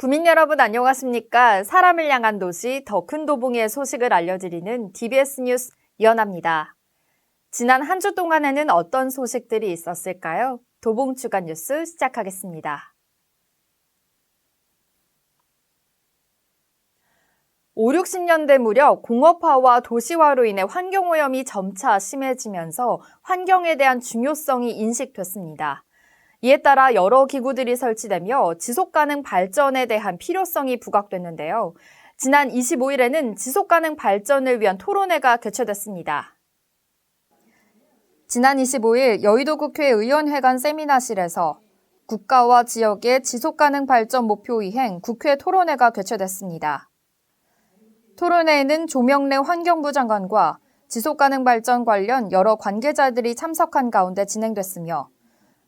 구민 여러분 안녕하십니까? 사람을 향한 도시 더 큰 도봉의 소식을 알려드리는 DBS 뉴스 이연아입니다. 지난 한 주 동안에는 어떤 소식들이 있었을까요? 도봉 주간 뉴스 시작하겠습니다. 5, 60년대 무렵 공업화와 도시화로 인해 환경오염이 점차 심해지면서 환경에 대한 중요성이 인식됐습니다. 이에 따라 여러 기구들이 설치되며 지속가능 발전에 대한 필요성이 부각됐는데요. 지난 25일에는 지속가능 발전을 위한 토론회가 개최됐습니다. 지난 25일 여의도 국회 의원회관 세미나실에서 국가와 지역의 지속가능 발전 목표 이행 국회 토론회가 개최됐습니다. 토론회에는 조명래 환경부 장관과 지속가능 발전 관련 여러 관계자들이 참석한 가운데 진행됐으며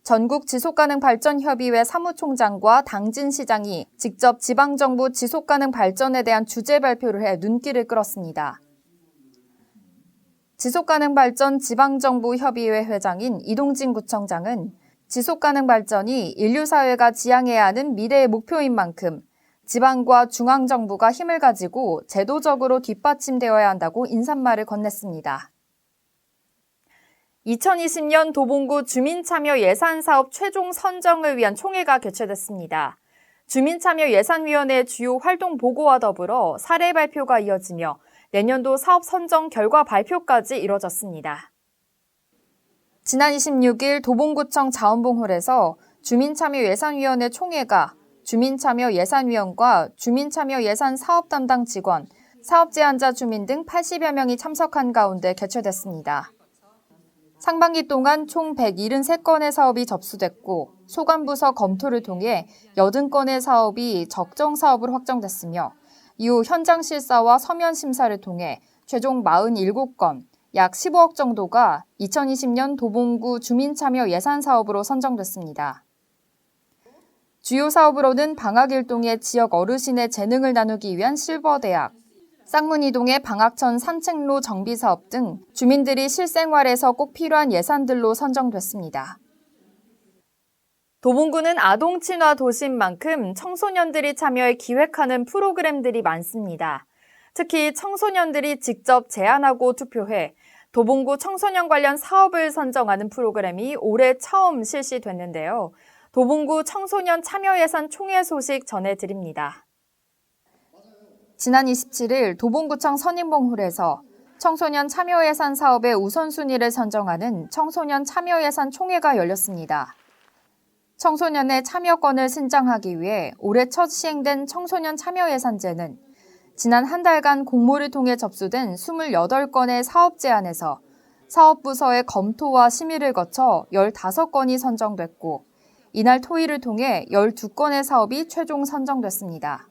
전국 지속가능발전협의회 사무총장과 당진시장이 직접 지방정부 지속가능 발전에 대한 주제 발표를 해 눈길을 끌었습니다. 지속가능발전 지방정부협의회 회장인 이동진 구청장은 지속가능발전이 인류사회가 지향해야 하는 미래의 목표인 만큼 지방과 중앙정부가 힘을 가지고 제도적으로 뒷받침되어야 한다고 인사말을 건넸습니다. 2020년 도봉구 주민참여예산사업 최종 선정을 위한 총회가 개최됐습니다. 주민참여예산위원회 주요 활동 보고와 더불어 사례 발표가 이어지며 내년도 사업 선정 결과 발표까지 이뤄졌습니다. 지난 26일 도봉구청 자원봉홀에서 주민참여예산위원회 총회가 주민참여예산위원과 주민참여예산 사업 담당 직원, 사업 제안자 주민 등 80여 명이 참석한 가운데 개최됐습니다. 상반기 동안 총 173건의 사업이 접수됐고 소관부서 검토를 통해 80건의 사업이 적정 사업으로 확정됐으며 이후 현장 실사와 서면 심사를 통해 최종 47건, 약 15억 정도가 2020년 도봉구 주민참여 예산 사업으로 선정됐습니다. 주요 사업으로는 방학일동의 지역 어르신의 재능을 나누기 위한 실버대학, 쌍문이동의 방학천 산책로 정비 사업 등 주민들이 실생활에서 꼭 필요한 예산들로 선정됐습니다. 도봉구는 아동 친화 도시인 만큼 청소년들이 참여해 기획하는 프로그램들이 많습니다. 특히 청소년들이 직접 제안하고 투표해 도봉구 청소년 관련 사업을 선정하는 프로그램이 올해 처음 실시됐는데요. 도봉구 청소년 참여예산 총회 소식 전해드립니다. 지난 27일 도봉구청 선인봉홀에서 청소년 참여예산 사업의 우선순위를 선정하는 청소년 참여예산 총회가 열렸습니다. 청소년의 참여권을 신장하기 위해 올해 첫 시행된 청소년 참여예산제는 지난 한 달간 공모를 통해 접수된 28건의 사업 제안에서 사업부서의 검토와 심의를 거쳐 15건이 선정됐고 이날 토의를 통해 12건의 사업이 최종 선정됐습니다.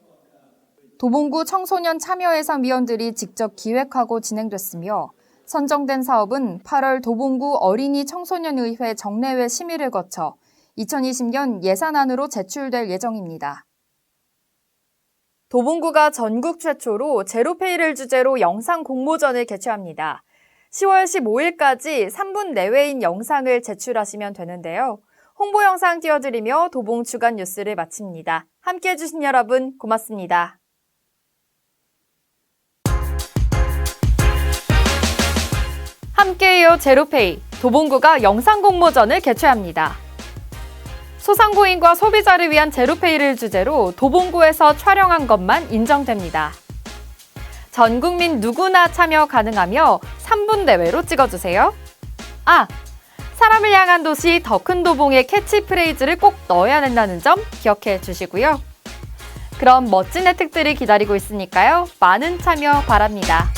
도봉구 청소년 참여예산위원들이 직접 기획하고 진행됐으며 선정된 사업은 8월 도봉구 어린이 청소년의회 정례회 심의를 거쳐 2020년 예산안으로 제출될 예정입니다. 도봉구가 전국 최초로 제로페이를 주제로 영상 공모전을 개최합니다. 10월 15일까지 3분 내외인 영상을 제출하시면 되는데요. 홍보 영상 띄워드리며 도봉 주간 뉴스를 마칩니다. 함께해 주신 여러분 고맙습니다. 함께해요 제로페이, 도봉구가 영상 공모전을 개최합니다. 소상공인과 소비자를 위한 제로페이를 주제로 도봉구에서 촬영한 것만 인정됩니다. 전 국민 누구나 참여 가능하며 3분 내외로 찍어주세요. 사람을 향한 도시 더 큰 도봉의 캐치프레이즈를 꼭 넣어야 된다는 점 기억해 주시고요. 그럼 멋진 혜택들이 기다리고 있으니까요. 많은 참여 바랍니다.